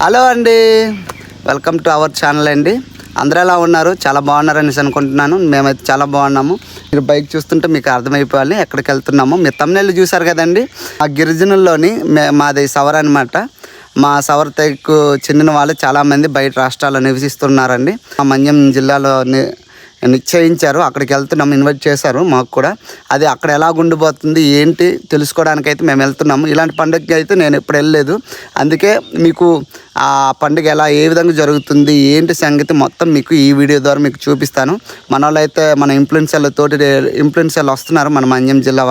Hello అండి, welcome to our channel అండి. అందరూ ఎలా ఉన్నారు? చాలా బాగున్నారని అనుకుంటున్నాను. మేమైతే చాలా బాగున్నాము. మీరు బైక్ చూస్తుంటే మీకు అర్థమైపోవాలి ఎక్కడికి వెళ్తున్నాము. మీరు తమిళనాడు చూసారు కదండి. ఆ గిరిజనుల్లోని మాది సవర్ అనమాట. మా సవర్ తెగకు చెందిన వాళ్ళు చాలామంది బయట రాష్ట్రాల్లో నివసిస్తున్నారండి. మా మన్యం జిల్లాలో నిశ్చయించారు. అక్కడికి వెళ్తున్నాము, ఇన్వైట్ చేశారు మాకు కూడా. అది అక్కడ ఎలా ఉండిపోతుంది ఏంటి తెలుసుకోవడానికైతే మేము వెళ్తున్నాము. ఇలాంటి పండుగకి అయితే నేను ఎప్పుడు వెళ్ళలేదు. అందుకే మీకు ఆ పండుగ ఏ విధంగా జరుగుతుంది ఏంటి సంగతి మొత్తం మీకు ఈ వీడియో ద్వారా మీకు చూపిస్తాను. మన వాళ్ళు అయితే మన ఇన్ఫ్లుయెన్సర్లు వస్తున్నారు, మన మన్యం జిల్లా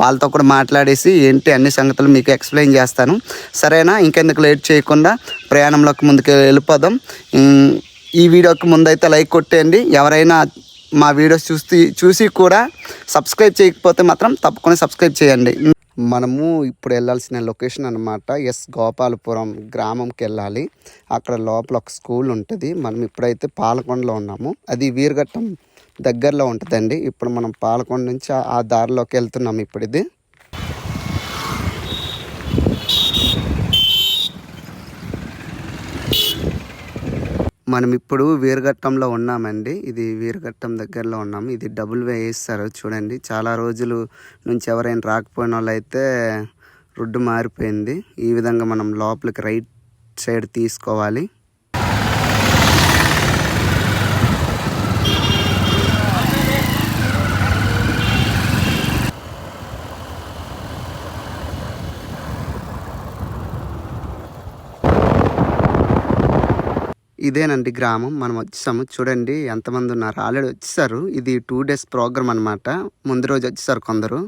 వాళ్ళతో కూడా మాట్లాడేసి ఏంటి అన్ని సంగతులు మీకు ఎక్స్ప్లెయిన్ చేస్తాను. సరేనా? ఇంకెందుకు లేట్ చేయకుండా ప్రయాణంలోకి ముందుకు వెళ్ళిపోదాం. ఈ వీడియోకి ముందైతే లైక్ కొట్టేయండి. ఎవరైనా మా వీడియోస్ చూసి కూడా సబ్స్క్రైబ్ చేయకపోతే మాత్రం తప్పకుండా సబ్స్క్రైబ్ చేయండి. మనము ఇప్పుడు వెళ్ళాల్సిన లొకేషన్ అనమాట గోపాలపురం గ్రామంకి వెళ్ళాలి. అక్కడ లోపల ఒక స్కూల్ ఉంటుంది. మనం ఇప్పుడైతే పాలకొండలో ఉన్నాము. అది వీరఘట్టం దగ్గరలో ఉంటుందండి. ఇప్పుడు మనం పాలకొండ నుంచి ఆ దారిలోకి వెళ్తున్నాము. ఇప్పుడు ఇది మనం ఇప్పుడు వీరఘట్టంలో ఉన్నామండి. ఇది వీరఘట్టం దగ్గరలో ఉన్నాము. ఇది డబుల్ వే వేస్తారు చూడండి. చాలా రోజులు నుంచి ఎవరైనా రాకపోయిన వాళ్ళు అయితే రోడ్డు మారిపోయింది. ఈ విధంగా మనం లోపలికి రైట్ సైడ్ తీసుకోవాలి. ఇదేనండి గ్రామం. మనం వచ్చేసాము. చూడండి ఎంతమంది ఉన్నారు. ఆల్రెడీ వచ్చేసారు. ఇది 2 days ప్రోగ్రామ్ అనమాట. ముందు రోజు వచ్చేసారు కొందరు.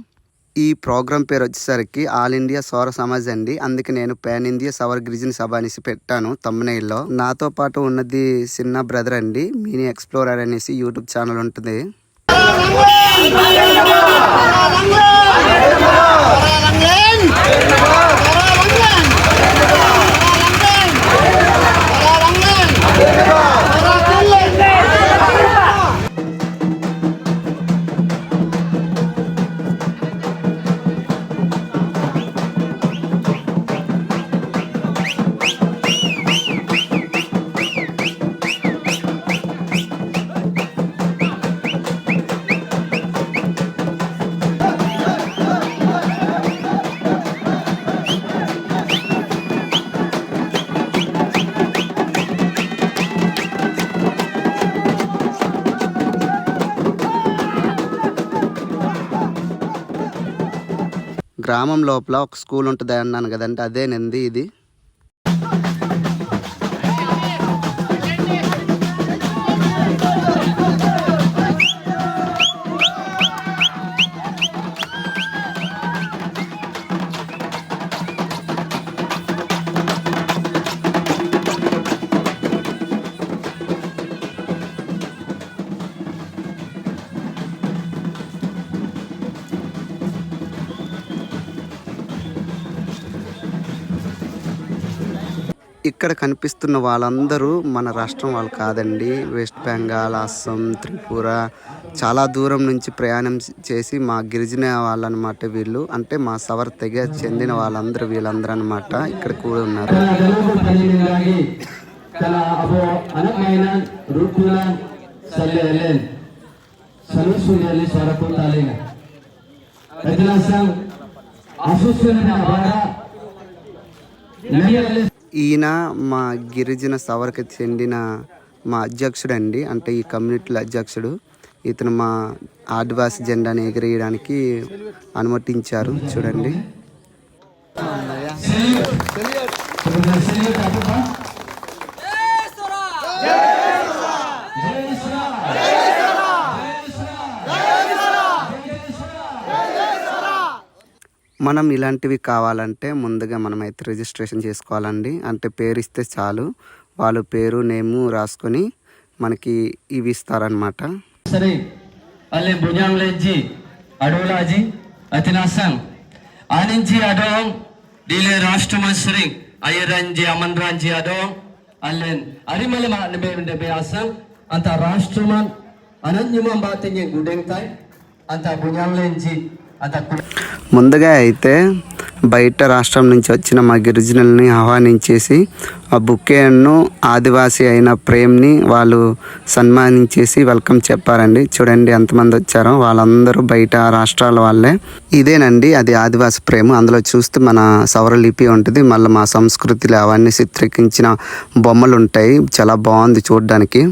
ఈ ప్రోగ్రాం పేరు వచ్చేసరికి ఆల్ ఇండియా సౌర సమాజ్ అండి. అందుకే నేను పాన్ ఇండియా సౌర గిరిజన సభ అనేసి పెట్టాను తమ్మునైల్లో. నాతో పాటు ఉన్నది చిన్న బ్రదర్ అండి, మినీ ఎక్స్ప్లోరర్ అనేసి యూట్యూబ్ ఛానల్ ఉంటుంది. గ్రామం లోపల ఒక స్కూల్ ఉంటుంది అన్నాను కదండి, అదేనండి ఇది. ఇక్కడ కనిపిస్తున్న వాళ్ళందరూ మన రాష్ట్రం వాళ్ళు కాదండి. వెస్ట్ బెంగాల్, అస్సాం, త్రిపుర చాలా దూరం నుంచి ప్రయాణం చేసి మా గిరిజన వాళ్ళనమాట వీళ్ళు. అంటే మా సవర్ తెగ చెందిన వీళ్ళందరూ అనమాట ఇక్కడ కూడా ఉన్నారు. ఈయన మా గిరిజన సవర్కి చెందిన మా అధ్యక్షుడు అండి, అంటే ఈ కమ్యూనిటీల అధ్యక్షుడు. ఇతను మా ఆదివాసీ జెండాని ఎగిరేయడానికి అనుమతించారు. చూడండి. మనం ఇలాంటివి కావాలంటే ముందుగా మనమైతే రిజిస్ట్రేషన్ చేసుకోవాలండి. అంటే పేరు ఇస్తే చాలు, వాళ్ళు పేరు నేము రాసుకొని మనకి ఇవి ఇస్తారనమాట. సరే అల్లే బుజాంలేజీ అడవులాజీ అతినాసం ఆనించి అడవం దీలే రాష్ట్రమశ్రీ అయ్యరంజీ అమన్రాంజీ అడవం అల్లెన్ అరిమల ఆసం అంత రాష్ట్రమన్ అనంజమం బాతింగే గుడెంతాయ్ అంత బుజాంలేంజీ అంత. ముందుగా అయితే బయట రాష్ట్రం నుంచి వచ్చిన మా గిరిజనుల్ని ఆహ్వానించేసి ఆ బుకేను ఆదివాసీ అయిన ప్రేమ్ని వాళ్ళు సన్మానించేసి వెల్కమ్ చెప్పారండి. చూడండి ఎంతమంది వచ్చారో, వాళ్ళందరూ బయట రాష్ట్రాల వాళ్ళే. ఇదేనండి అది ఆదివాసీ ప్రేమ. అందులో చూస్తే మన సౌర లిపి ఉంటుంది, మళ్ళీ మా సంస్కృతిలో అవన్నీ చిత్రీకరించిన బొమ్మలు ఉంటాయి. చాలా బాగుంది చూడడానికి.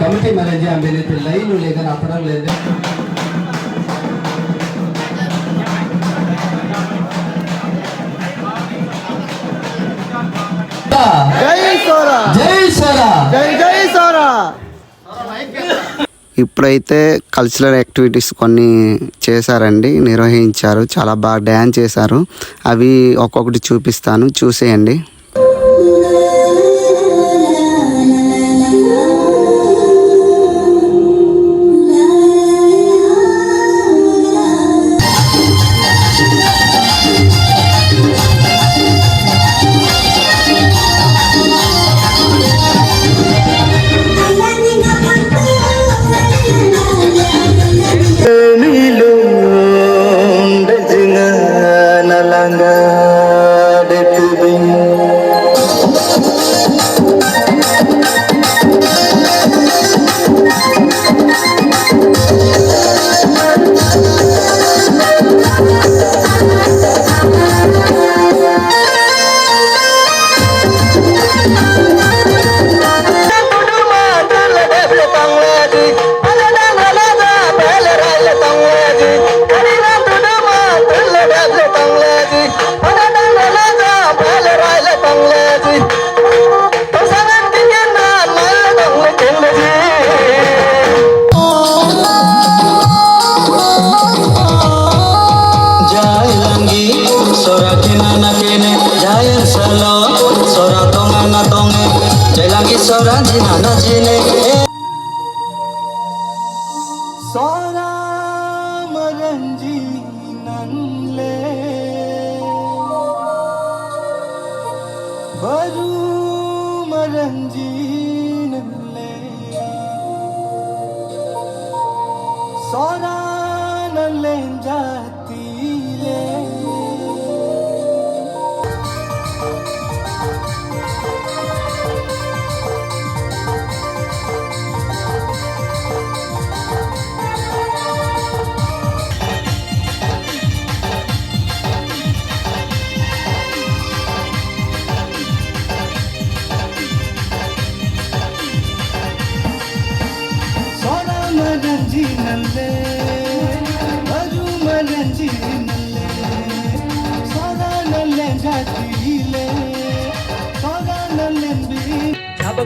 कमिटी मैनेजर आंबेले पे लाइन लेकर अपना ले दे जय सोरा जय सोरा जय जय सोरा. ఇప్పుడైతే కల్చరల్ యాక్టివిటీస్ కొన్ని చేశారండి, నిర్వహించారు. చాలా బాగా డ్యాన్స్ చేశారు. అవి ఒక్కొక్కటి చూపిస్తాను, చూసేయండి.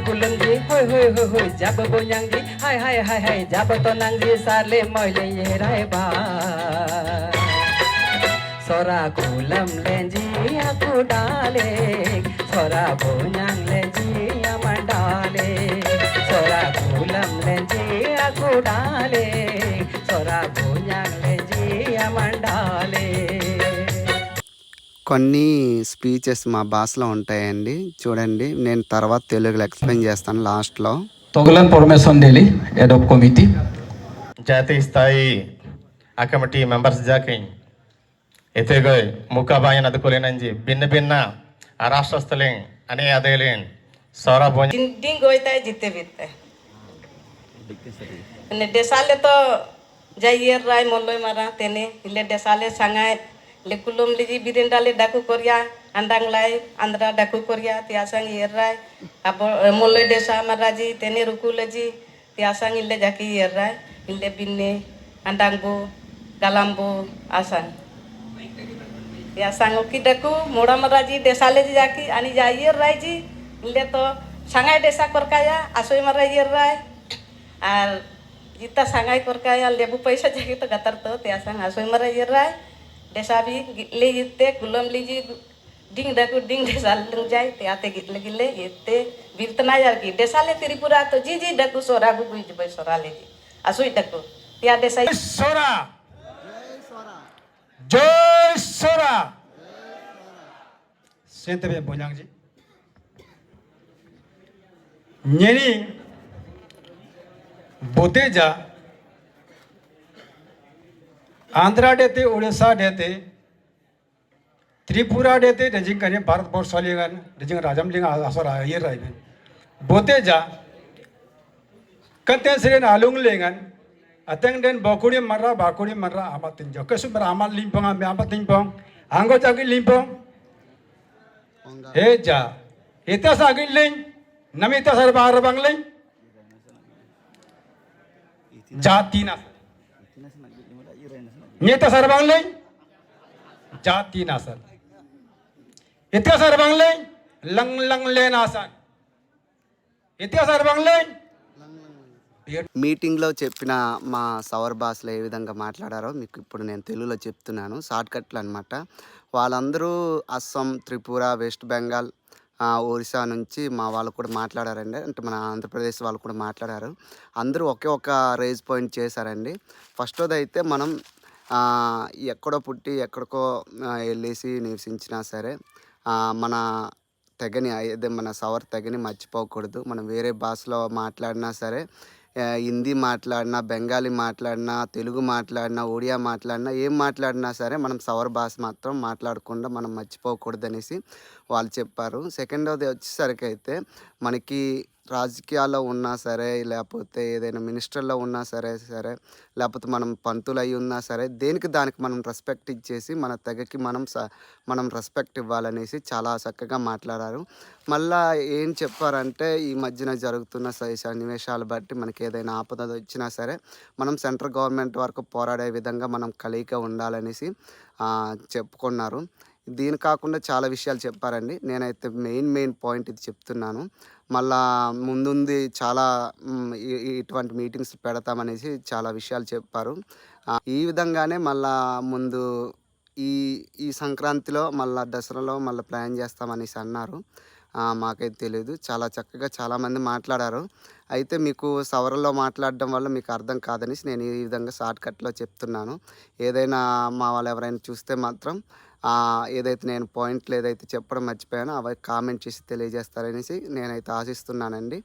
Kulangi hoi hoi hoi hoi jab bonyangi hai hai hai hai jab to nangi sarle moile ye rai ba sora kulam lenji aku dale sora bonyang lenji amandale sora kulam lenji aku dale sora bonyang lenji amandale. కొన్ని speeches మా భాషలో ఉంటాయండి, చూడండి. నేను తర్వాత తెలుగులో explain చేస్తాను లాస్ట్లో. తొగలన్ పర్మిషన్ డైలీ ఎడప్ కమిటీ జాతీయ స్థాయి ఆ కమిటీ మెంబర్స్ జాకి ఎతేగోయ్ ముఖాబాయన్ అదుకోలేనంజి భిన్న భిన్న ఆ రాష్ట్రస్థలే అనే అదేలే సౌరా భోజన డింగ్ होता है जीते बीते ने देसाले तो Jair Rai Molloy Mara Tene, Ile Desale Sangai, Lekulum Liji Bidindale Daku Korea, Andang Lai, Andra Daku Korea, Tiasang Yerai, Molloy Desa Maraji, Tene Rukulaji, Tiasang Ile Jaki Yerai, Ile Bine, Andangbu, Galambu, Asan. Tiasang Okidaku, Mura Maraji, Desale Jaki, Ani Jair Rai Ji, Ile to Sangai Desa Korkaya, Asoy Maraji Rai, Al Kita sangai korkaya lebu paisa jadi to gatar to tiasang asoy mara yerai desa bi le yitte gulam liji ding daku ding desa lung jai te ate git legi le yitte birtna yar ki desa le Tripura to jiji daku sora gu gu jibai sora leji asoy daku tia desa Sora Joy Sora Sente be bonyangji Nyeni Boteja Andhra dete Odisha dete Tripura dete rejing kane Bharat Borsh saligan rejing rajam linga asora yer raiben Boteja kanten seren alung lengan ateng den bakuri marra amatin jo kesu ber amal limpong ambe amat limpong anggo jagi limpong heja eta sagil ling namita sarbar bang ling Jati nasar. Nyata sarbang lain. Jati nasar. Itu sarbang lain. Lang le nasar. Itu sarbang lain. మీటింగ్లో చెప్పిన మా సవర్ భాషలో ఏ విధంగా మాట్లాడారో మీకు ఇప్పుడు నేను తెలుగులో చెప్తున్నాను. షార్ట్ కట్లు అనమాట. వాళ్ళందరూ అస్సాం, త్రిపుర, వెస్ట్ బెంగాల్, ఒరిస్సా నుంచి మా వాళ్ళు కూడా మాట్లాడారండి. అంటే మన ఆంధ్రప్రదేశ్ వాళ్ళు కూడా మాట్లాడారు. అందరూ ఒకే ఒక రేజ్ పాయింట్ చేశారండి. ఫస్ట్ది అయితే మనం ఎక్కడో పుట్టి ఎక్కడికో వెళ్ళేసి నివసించినా సరే మన తెగని అదే మన సవర్ తెగని మర్చిపోకూడదు. మనం వేరే భాషలో మాట్లాడినా సరే, హిందీ మాట్లాడినా, బెంగాలీ మాట్లాడినా, తెలుగు మాట్లాడినా, ఒడియా మాట్లాడినా, ఏం మాట్లాడినా సరే మనం సవర్ భాష మాత్రం మాట్లాడకుండా మనం మర్చిపోకూడదు అనేసి వాళ్ళు చెప్పారు. సెకండవది వచ్చేసరికి అయితే మనకి రాజకీయాల్లో ఉన్నా సరే, లేకపోతే ఏదైనా మినిస్టర్లో ఉన్నా సరే లేకపోతే మనం పంతులు అయి ఉన్నా సరే, దేనికి దానికి మనం రెస్పెక్ట్ ఇచ్చేసి మన తెగకి మనం రెస్పెక్ట్ ఇవ్వాలనేసి చాలా చక్కగా మాట్లాడారు. మళ్ళీ ఏం చెప్పారంటే ఈ మధ్యన జరుగుతున్న సన్నివేశాలు బట్టి మనకి ఏదైనా ఆపద వచ్చినా సరే మనం సెంట్రల్ గవర్నమెంట్ వరకు పోరాడే విధంగా మనం కలియిక ఉండాలనేసి చెప్పుకున్నారు. దీని కాకుండా చాలా విషయాలు చెప్పారండి. నేనైతే మెయిన్ పాయింట్ ఇది చెప్తున్నాను. మళ్ళా ముందుంది చాలా ఇటువంటి మీటింగ్స్ పెడతామనేసి చాలా విషయాలు చెప్పారు. ఈ విధంగానే మళ్ళా ముందు ఈ సంక్రాంతిలో మళ్ళీ దసరాలో మళ్ళీ ప్లాన్ చేస్తామనేసి అన్నారు. మాకైతే తెలియదు. చాలా చక్కగా చాలామంది మాట్లాడారు. అయితే మీకు సవరలో మాట్లాడడం వల్ల మీకు అర్థం కాదనేసి నేను ఈ విధంగా షార్ట్ కట్లో చెప్తున్నాను. ఏదైనా మా వాళ్ళు ఎవరైనా చూస్తే మాత్రం ఏదైతే నేను పాయింట్లు ఏదైతే చెప్పడం మర్చిపోయానో అవి కామెంట్ చేసి తెలియజేస్తారనేసి నేనైతే ఆశిస్తున్నానండి.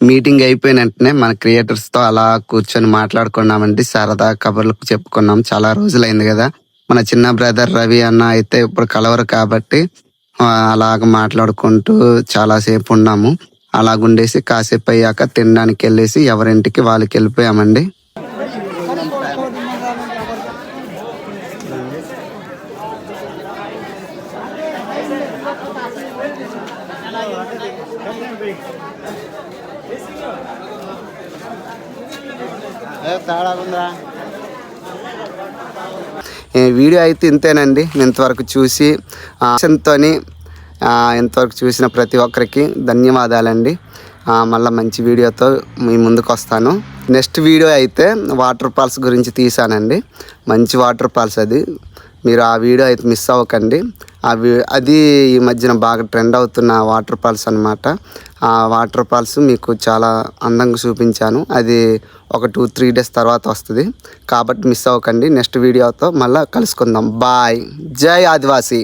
మీటింగ్ అయిపోయిన వెంటనే మన క్రియేటర్స్తో అలా కూర్చొని మాట్లాడుకున్నామండి. సరదా కబుర్లు చెప్పుకున్నాం. చాలా రోజులైంది కదా. మన చిన్న బ్రదర్ రవి అన్న అయితే ఇప్పుడు కలవరు కాబట్టి అలాగ మాట్లాడుకుంటూ చాలాసేపు ఉన్నాము. అలాగుండేసి కాసేపు అయ్యాక తినడానికి వెళ్ళేసి ఎవరింటికి వాళ్ళకి వెళ్ళిపోయామండి. ఈ వీడియో అయితే ఇంతేనండి. ఇంతవరకు చూసి ఇంతవరకు చూసిన ప్రతి ఒక్కరికి ధన్యవాదాలండి. మళ్ళీ మంచి వీడియోతో మీ ముందుకు వస్తాను. నెక్స్ట్ వీడియో అయితే వాటర్ ఫాల్స్ గురించి తీసానండి. మంచి వాటర్ ఫాల్స్ అది. మీరు ఆ వీడియో అయితే మిస్ అవ్వకండి. అది ఈ మధ్యన బాగా ట్రెండ్ అవుతున్న వాటర్ ఫాల్స్ అనమాట. ఆ వాటర్ ఫాల్స్ మీకు చాలా అందంగా చూపించాను. అది ఒక 2-3 డేస్ తర్వాత వస్తుంది కాబట్టి మిస్ అవ్వకండి. నెక్స్ట్ వీడియోతో మళ్ళీ కలుసుకుందాం. బాయ్. జై ఆదివాసీ.